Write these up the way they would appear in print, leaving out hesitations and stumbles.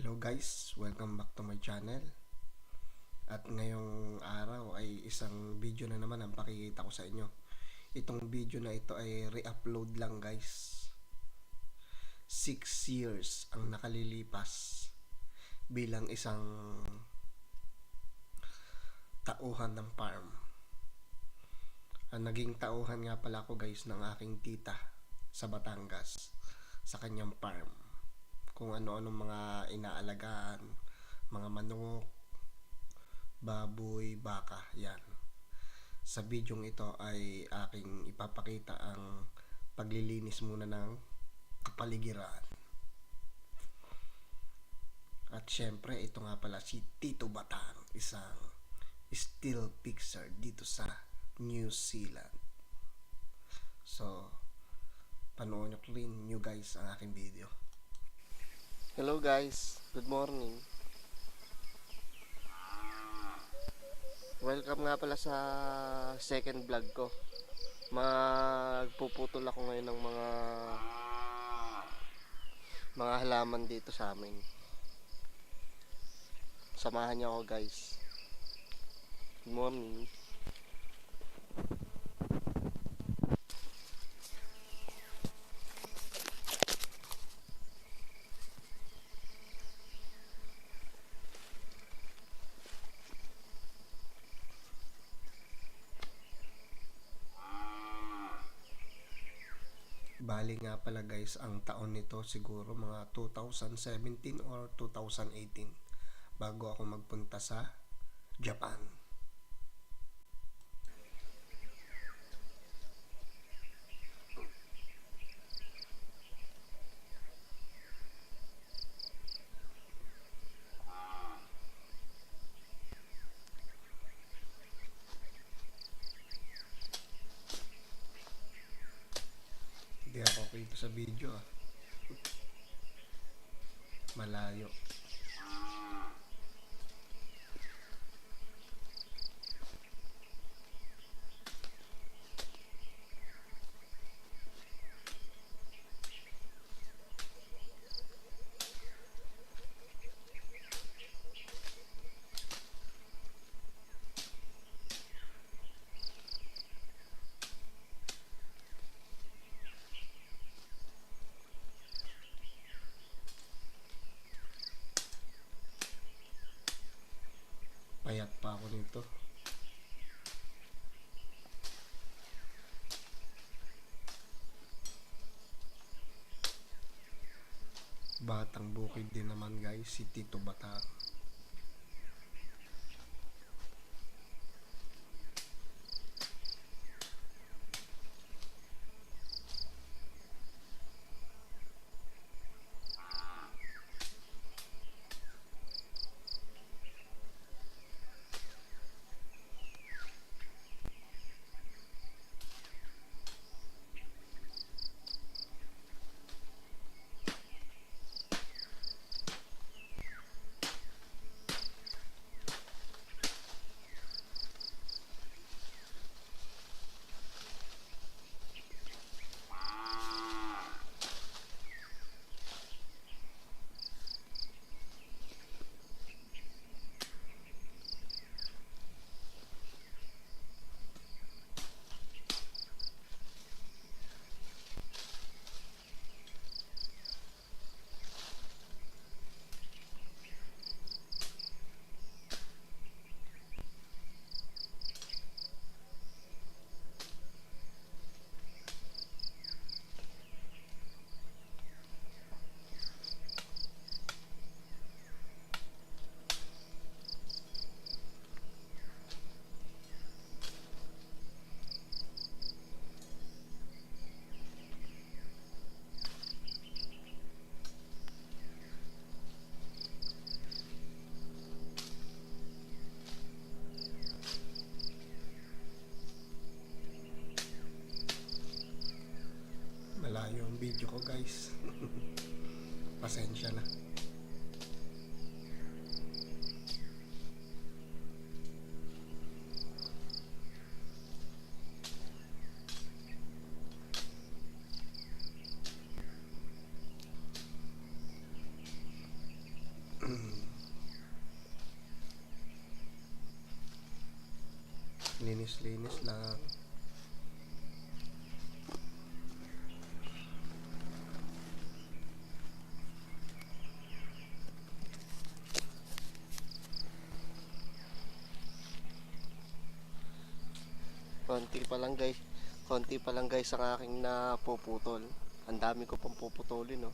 Hello guys, welcome back to my channel. At ngayong araw ay isang video na naman ang pakikita ko sa inyo. Itong video na ito ay re-upload lang guys. 6 years ang nakalilipas bilang isang tauhan ng farm. Ang naging tauhan nga pala ako guys ng aking tita sa Batangas sa kanyang farm. Kung ano-anong mga inaalagaan, mga manok, baboy, baka, yan. Sa bidyong ito ay aking ipapakita ang paglilinis muna ng kapaligiran. At syempre, ito nga pala si Tito Batang, isang still fixer dito sa New Zealand. So, panoorin nyo guys ang aking video. Hello guys, good morning. Welcome nga pala sa second vlog ko. Magpuputol ako ngayon ng mga halaman dito sa amin. Samahan niyo ako guys. Good morning. Bali nga pala guys, ang taon nito siguro mga 2017 or 2018 bago ako magpunta sa Japan. Hindi ako dito sa video malayo. Payat pa ako nito. Batang bukid din naman guys, si Tito Batang. Malayo ang video ko guys. Pasensya na. Linis-linis lang. Konti pa lang guys ang aking napuputol. Ang dami ko pang puputulin, no.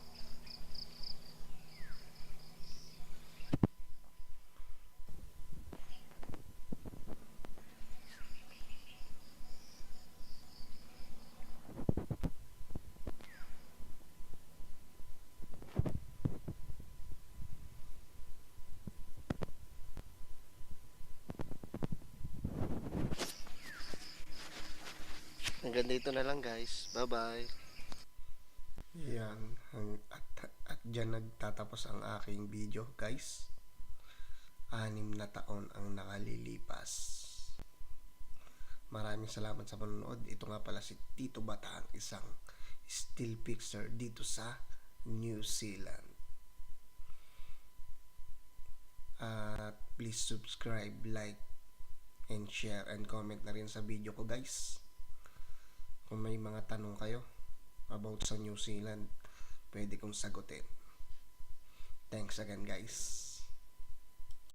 Hanggang dito na lang guys. Bye bye. Yan. At dyan nagtatapos ang aking video, guys. 6 na taon ang nakalilipas. Maraming salamat sa panonood. Ito nga pala si Tito Batang, isang still fixer dito sa New Zealand. At please subscribe, like, and share and comment na rin sa video ko, guys. Kung may mga tanong kayo about sa New Zealand, pwede kong sagutin. Thanks again, guys.